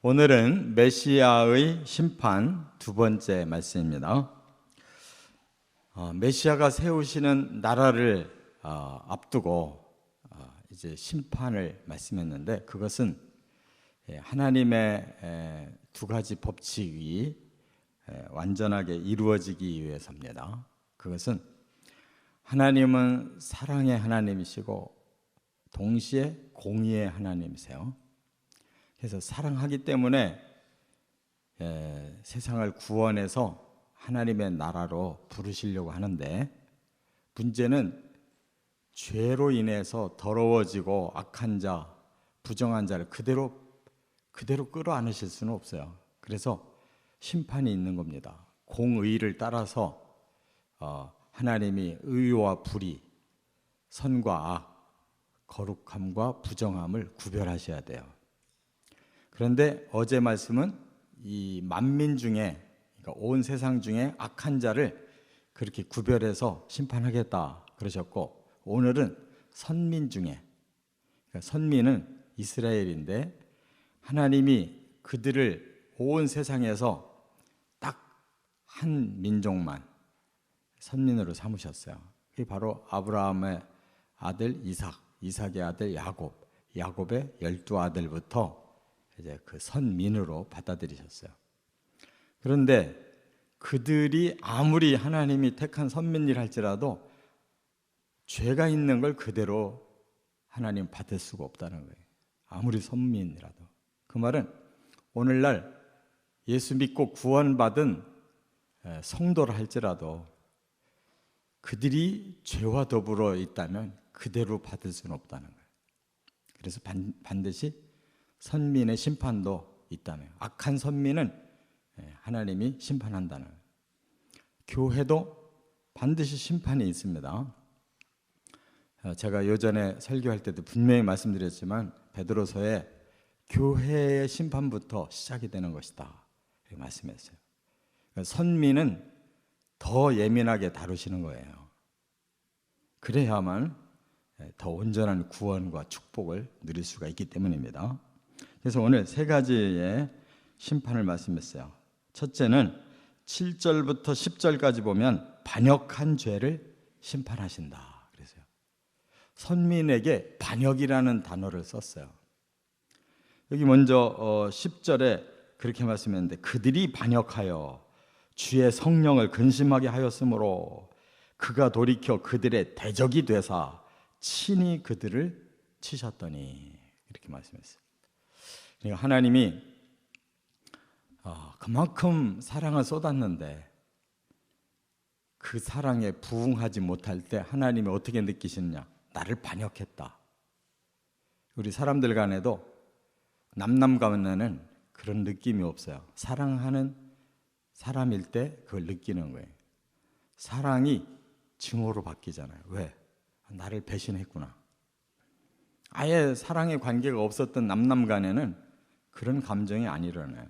오늘은 메시아의 심판 두 번째 말씀입니다. 메시아가 세우시는 나라를 앞두고 이제 심판을 말씀했는데, 그것은 하나님의 두 가지 법칙이 완전하게 이루어지기 위해서입니다. 그것은 하나님은 사랑의 하나님이시고 동시에 공의의 하나님이세요. 그래서 사랑하기 때문에 세상을 구원해서 하나님의 나라로 부르시려고 하는데, 문제는 죄로 인해서 더러워지고 악한 자, 부정한 자를 그대로 끌어안으실 수는 없어요. 그래서 심판이 있는 겁니다. 공의를 따라서 하나님이 의와 불의, 선과 악, 거룩함과 부정함을 구별하셔야 돼요. 그런데 어제 말씀은 이 만민 중에, 그러니까 온 세상 중에 악한 자를 그렇게 구별해서 심판하겠다 그러셨고, 오늘은 선민 중에, 그러니까 선민은 이스라엘인데 하나님이 그들을 온 세상에서 딱 한 민족만 선민으로 삼으셨어요. 그게 바로 아브라함의 아들 이삭, 이삭의 아들 야곱, 야곱의 12아들부터 이제 그 선민으로 받아들이셨어요. 그런데 그들이 아무리 하나님이 택한 선민이라 할지라도 죄가 있는 걸 그대로 하나님 받을 수가 없다는 거예요. 아무리 선민이라도. 그 말은 오늘날 예수 믿고 구원받은 성도라 할지라도 그들이 죄와 더불어 있다면 그대로 받을 수는 없다는 거예요. 그래서 반드시 선민의 심판도 있다면, 악한 선민은 하나님이 심판한다는 거예요. 교회도 반드시 심판이 있습니다. 제가 요전에 설교할 때도 분명히 말씀드렸지만, 베드로서에 교회의 심판부터 시작이 되는 것이다 이렇게 말씀했어요. 선민은 더 예민하게 다루시는 거예요. 그래야만 더 온전한 구원과 축복을 누릴 수가 있기 때문입니다. 그래서 오늘 세 가지의 심판을 말씀했어요. 첫째는 7절부터 10절까지 보면 반역한 죄를 심판하신다 그랬어요. 선민에게 반역이라는 단어를 썼어요. 여기 먼저 10절에 그렇게 말씀했는데, 그들이 반역하여 주의 성령을 근심하게 하였으므로 그가 돌이켜 그들의 대적이 되사 친히 그들을 치셨더니, 이렇게 말씀했어요. 그러니까 하나님이 그만큼 사랑을 쏟았는데 그 사랑에 부응하지 못할 때 하나님이 어떻게 느끼시느냐? 나를 반역했다. 우리 사람들 간에도 남남 간에는 그런 느낌이 없어요. 사랑하는 사람일 때 그걸 느끼는 거예요. 사랑이 증오로 바뀌잖아요. 왜? 나를 배신했구나. 아예 사랑의 관계가 없었던 남남 간에는 그런 감정이 안 일어나요.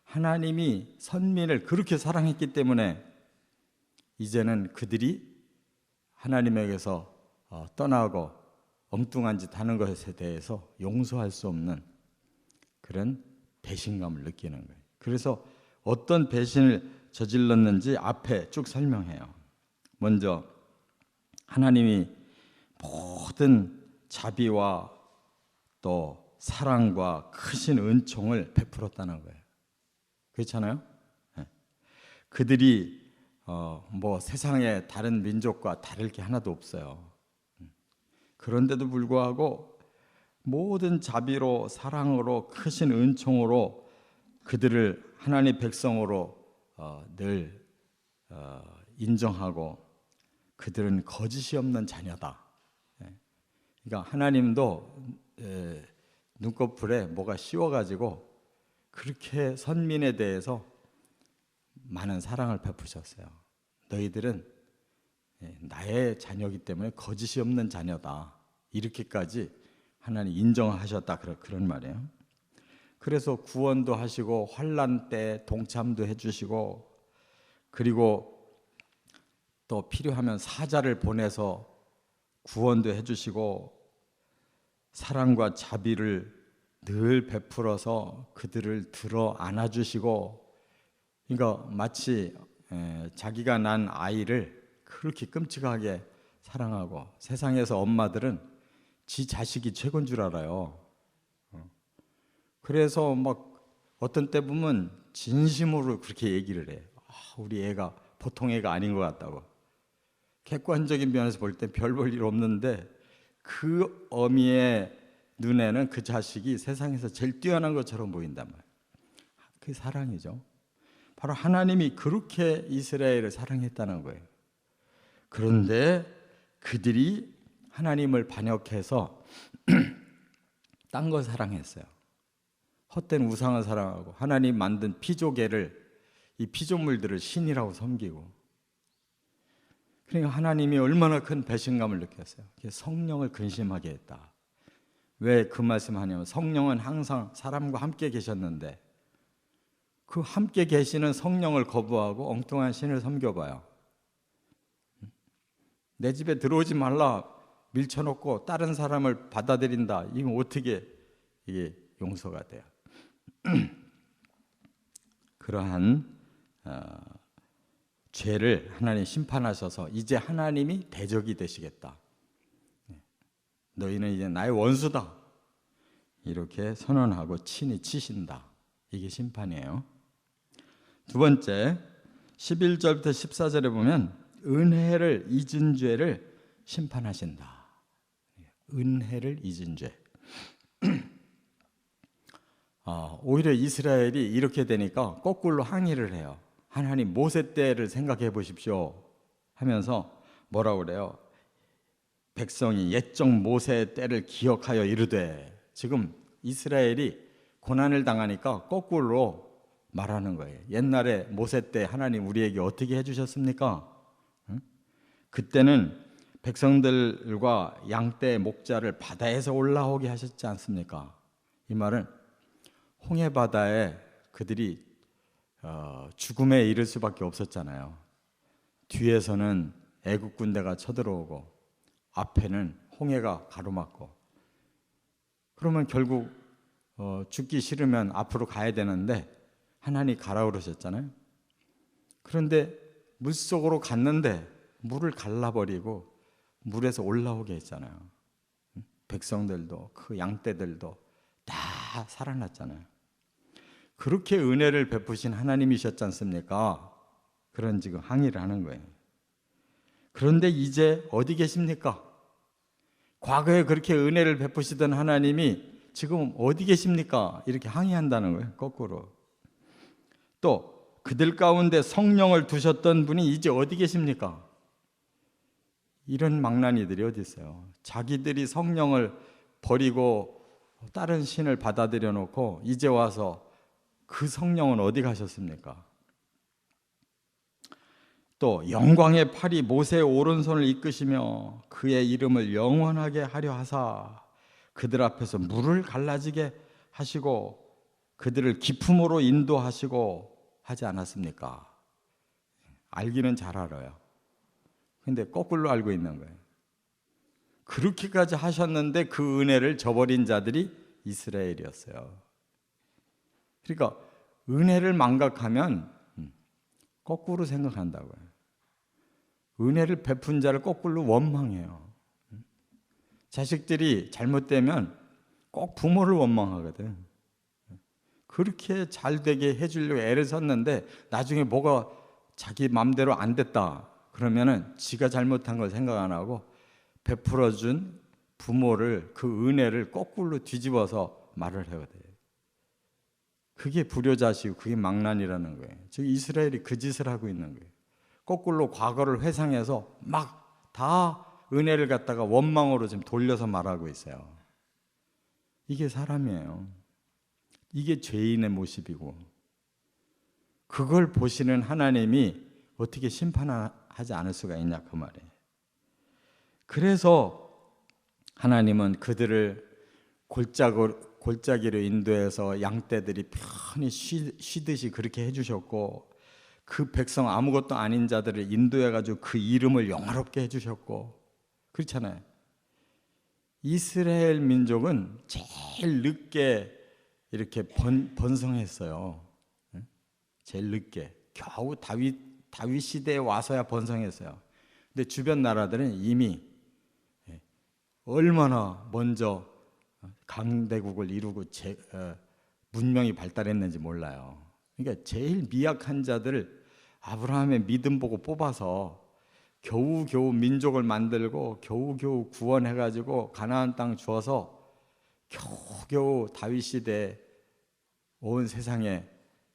하나님이 선민을 그렇게 사랑했기 때문에 이제는 그들이 하나님에게서 떠나고 엉뚱한 짓 하는 것에 대해서 용서할 수 없는 그런 배신감을 느끼는 거예요. 그래서 어떤 배신을 저질렀는지 앞에 쭉 설명해요. 먼저 하나님이 모든 자비와 또 사랑과 크신 은총을 베풀었다는 거예요. 그렇잖아요? 그들이 세상의 다른 민족과 다를 게 하나도 없어요. 그런데도 불구하고 모든 자비로, 사랑으로, 크신 은총으로 그들을 하나님의 백성으로 늘 인정하고, 그들은 거짓이 없는 자녀다. 그러니까 하나님도 눈꺼풀에 뭐가 씌워가지고 그렇게 선민에 대해서 많은 사랑을 베푸셨어요. 너희들은 나의 자녀이기 때문에 거짓이 없는 자녀다. 이렇게까지 하나님 인정하셨다. 그런 말이에요. 그래서 구원도 하시고 환난 때 동참도 해주시고, 그리고 또 필요하면 사자를 보내서 구원도 해주시고, 사랑과 자비를 늘 베풀어서 그들을 들어 안아주시고, 그러니까 마치 자기가 난 아이를 그렇게 끔찍하게 사랑하고, 세상에서 엄마들은 지 자식이 최고인 줄 알아요. 그래서 막 어떤 때 보면 진심으로 그렇게 얘기를 해. 우리 애가 보통 애가 아닌 것 같다고. 객관적인 면에서 볼 때 별 볼 일 없는데 그 어미의 눈에는 그 자식이 세상에서 제일 뛰어난 것처럼 보인단 말이에요. 그게 사랑이죠. 바로 하나님이 그렇게 이스라엘을 사랑했다는 거예요. 그런데 그들이 하나님을 반역해서 딴 걸 사랑했어요. 헛된 우상을 사랑하고 하나님 만든 피조개를, 이 피조물들을 신이라고 섬기고. 그러니까 하나님이 얼마나 큰 배신감을 느꼈어요. 성령을 근심하게 했다. 왜 그 말씀하냐면, 성령은 항상 사람과 함께 계셨는데 그 함께 계시는 성령을 거부하고 엉뚱한 신을 섬겨봐요. 내 집에 들어오지 말라 밀쳐놓고 다른 사람을 받아들인다. 이건 어떻게 이게 용서가 돼요? 그러한 죄를 하나님 심판하셔서 이제 하나님이 대적이 되시겠다. 너희는 이제 나의 원수다. 이렇게 선언하고 친히 치신다. 이게 심판이에요. 두 번째, 11절부터 14절에 보면 은혜를 잊은 죄를 심판하신다. 은혜를 잊은 죄. 오히려 이스라엘이 이렇게 되니까 거꾸로 항의를 해요. 하나님, 모세 때를 생각해 보십시오 하면서 뭐라고 그래요? 백성이 옛적 모세 때를 기억하여 이르되. 지금 이스라엘이 고난을 당하니까 거꾸로 말하는 거예요. 옛날에 모세 때 하나님 우리에게 어떻게 해주셨습니까? 그때는 백성들과 양떼 목자를 바다에서 올라오게 하셨지 않습니까? 이 말은 홍해바다에 그들이 죽음에 이를 수밖에 없었잖아요. 뒤에서는 애국 군대가 쳐들어오고 앞에는 홍해가 가로막고. 그러면 결국 죽기 싫으면 앞으로 가야 되는데 하나님이 가라 그러셨잖아요. 그런데 물속으로 갔는데 물을 갈라버리고 물에서 올라오게 했잖아요. 백성들도 그 양떼들도 다 살아났잖아요. 그렇게 은혜를 베푸신 하나님이셨지 않습니까? 그런 지금 항의를 하는 거예요. 그런데 이제 어디 계십니까? 과거에 그렇게 은혜를 베푸시던 하나님이 지금 어디 계십니까? 이렇게 항의한다는 거예요. 거꾸로. 또 그들 가운데 성령을 두셨던 분이 이제 어디 계십니까? 이런 망나니들이 어디 있어요? 자기들이 성령을 버리고 다른 신을 받아들여 놓고 이제 와서 그 성령은 어디 가셨습니까? 또 영광의 팔이 모세의 오른손을 이끄시며 그의 이름을 영원하게 하려 하사 그들 앞에서 물을 갈라지게 하시고 그들을 기품으로 인도하시고 하지 않았습니까? 알기는 잘 알아요. 근데 거꾸로 알고 있는 거예요. 그렇게까지 하셨는데 그 은혜를 저버린 자들이 이스라엘이었어요. 그러니까 은혜를 망각하면 거꾸로 생각한다고요. 은혜를 베푼 자를 거꾸로 원망해요. 자식들이 잘못되면 꼭 부모를 원망하거든. 그렇게 잘 되게 해주려고 애를 썼는데 나중에 뭐가 자기 마음대로 안 됐다 그러면은 지가 잘못한 걸 생각 안 하고 베풀어준 부모를, 그 은혜를 거꾸로 뒤집어서 말을 하거든. 그게 불효자시고 그게 망난이라는 거예요. 즉 이스라엘이 그 짓을 하고 있는 거예요. 거꾸로 과거를 회상해서 막 다 은혜를 갖다가 원망으로 지금 돌려서 말하고 있어요. 이게 사람이에요. 이게 죄인의 모습이고, 그걸 보시는 하나님이 어떻게 심판하지 않을 수가 있냐 그 말이에요. 그래서 하나님은 그들을 골짜기로 인도해서 양떼들이 편히 쉬듯이 그렇게 해주셨고, 그 백성 아무것도 아닌 자들을 인도해가지고 그 이름을 영화롭게 해주셨고, 그렇잖아요. 이스라엘 민족은 제일 늦게 이렇게 번성했어요. 제일 늦게. 겨우 다윗 시대에 와서야 번성했어요. 근데 주변 나라들은 이미 얼마나 먼저 강대국을 이루고 문명이 발달했는지 몰라요. 그러니까 제일 미약한 자들을 아브라함의 믿음 보고 뽑아서 겨우겨우 민족을 만들고 겨우겨우 구원해가지고 가나안 땅 주어서 겨우겨우 다윗 시대에 온 세상에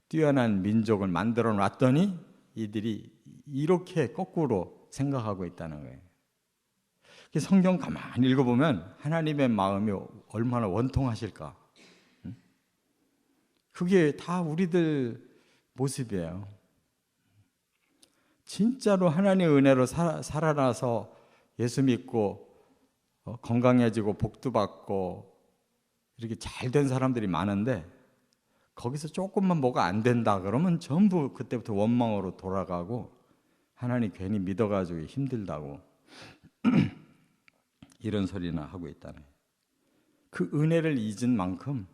뛰어난 민족을 만들어 놨더니 이들이 이렇게 거꾸로 생각하고 있다는 거예요. 성경 가만히 읽어보면 하나님의 마음이 얼마나 원통하실까. 그게 다 우리들 모습이에요. 진짜로 하나님의 은혜로 살아나서 예수 믿고 건강해지고 복도 받고 이렇게 잘된 사람들이 많은데 거기서 조금만 뭐가 안 된다 그러면 전부 그때부터 원망으로 돌아가고 하나님 괜히 믿어가지고 힘들다고 이런 소리나 하고 있다네. 그 은혜를 잊은 만큼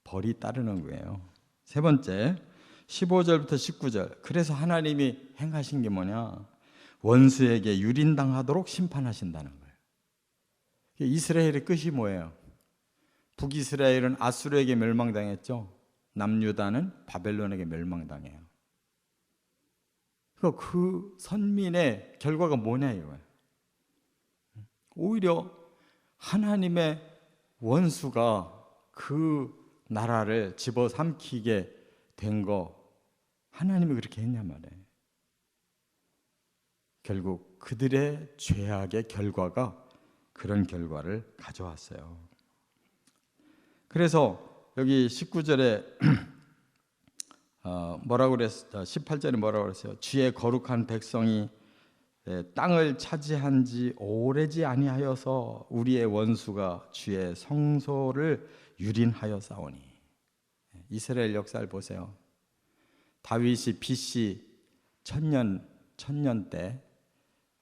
벌이 따르는 거예요. 세 번째 15절부터 19절. 그래서 하나님이 행하신 게 뭐냐? 원수에게 유린당하도록 심판하신다는 거예요. 이스라엘의 끝이 뭐예요? 북이스라엘은 아수르에게 멸망당했죠. 남유다는 바벨론에게 멸망당해요. 그 선민의 결과가 뭐냐 이거예요. 오히려 하나님의 원수가 그 나라를 집어삼키게 된 거 하나님이 그렇게 했냐 말이에요. 결국 그들의 죄악의 결과가 그런 결과를 가져왔어요. 그래서 여기 19절에 뭐라고 그랬어요? 18절에 뭐라고 그랬어요? 주의 거룩한 백성이 땅을 차지한 지 오래지 아니하여서 우리의 원수가 주의 성소를 유린하여 싸우니. 이스라엘 역사를 보세요. 다윗이 BC 1000년 때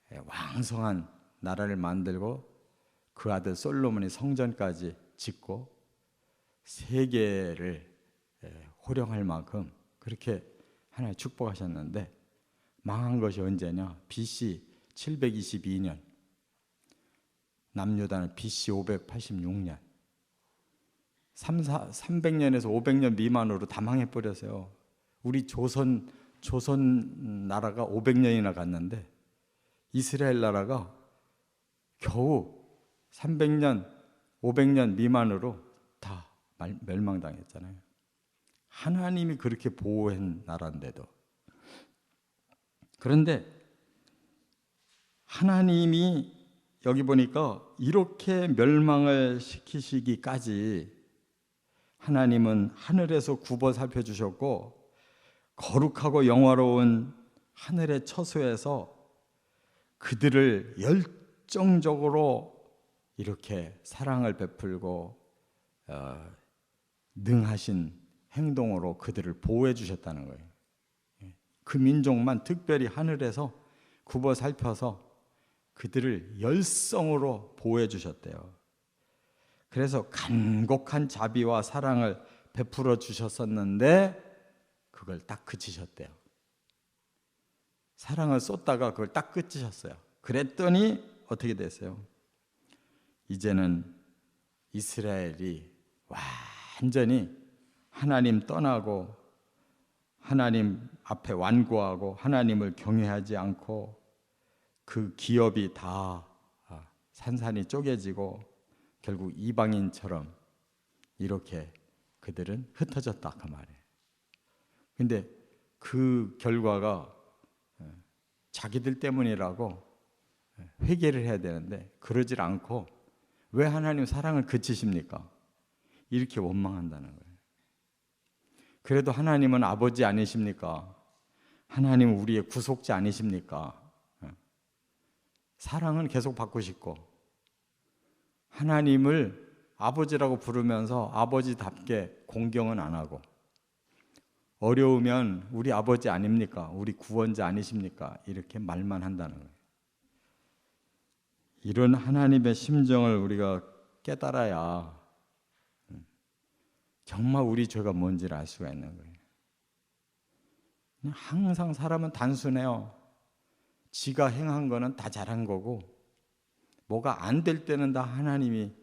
왕성한 나라를 만들고 그 아들 솔로몬이 성전까지 짓고 세계를 호령할 만큼 그렇게 하나님 축복하셨는데 망한 것이 언제냐? BC 722년, 남유다는 BC 586년. 300년에서 500년 미만으로 다 망해버렸어요. 우리 조선 나라가 500년이나 갔는데 이스라엘 나라가 겨우 300년, 500년 미만으로 다 멸망당했잖아요. 하나님이 그렇게 보호한 나라인데도. 그런데 하나님이 여기 보니까 이렇게 멸망을 시키시기까지 하나님은 하늘에서 굽어 살펴주셨고 거룩하고 영화로운 하늘의 처소에서 그들을 열정적으로 이렇게 사랑을 베풀고 능하신 행동으로 그들을 보호해 주셨다는 거예요. 그 민족만 특별히 하늘에서 굽어 살펴서 그들을 열성으로 보호해 주셨대요. 그래서 간곡한 자비와 사랑을 베풀어 주셨었는데 그걸 딱 그치셨대요. 사랑을 쏟다가 그걸 딱 그치셨어요. 그랬더니 어떻게 됐어요? 이제는 이스라엘이 완전히 하나님 떠나고 하나님 앞에 완고하고 하나님을 경외하지 않고 그 기업이 다 산산이 쪼개지고 결국 이방인처럼 이렇게 그들은 흩어졌다 그 말이에요. 근데 그 결과가 자기들 때문이라고 회개를 해야 되는데 그러질 않고 왜 하나님 사랑을 그치십니까? 이렇게 원망한다는 거예요. 그래도 하나님은 아버지 아니십니까? 하나님은 우리의 구속자 아니십니까? 사랑은 계속 받고 싶고 하나님을 아버지라고 부르면서 아버지답게 공경은 안 하고 어려우면 우리 아버지 아닙니까? 우리 구원자 아니십니까? 이렇게 말만 한다는 거예요. 이런 하나님의 심정을 우리가 깨달아야 정말 우리 죄가 뭔지를 알 수가 있는 거예요. 항상 사람은 단순해요. 지가 행한 거는 다 잘한 거고 뭐가 안 될 때는 다 하나님이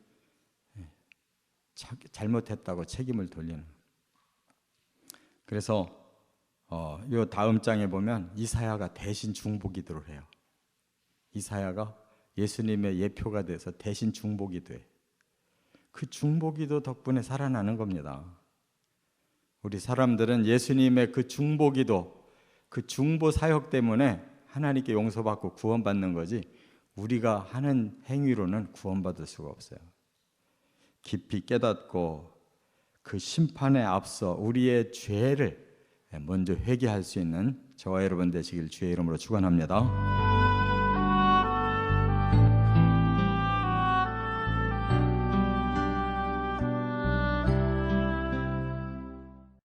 잘못했다고 책임을 돌리는. 그래서 요 다음 장에 보면 이사야가 대신 중보기도를 해요. 이사야가 예수님의 예표가 돼서 대신 중보기도해. 그 중보기도 덕분에 살아나는 겁니다. 우리 사람들은 예수님의 그 중보기도, 그 중보 사역 때문에 하나님께 용서받고 구원받는 거지 우리가 하는 행위로는 구원받을 수가 없어요. 깊이 깨닫고 그 심판에 앞서 우리의 죄를 먼저 회개할 수 있는 저와 여러분 되시길 주의 이름으로 축원합니다.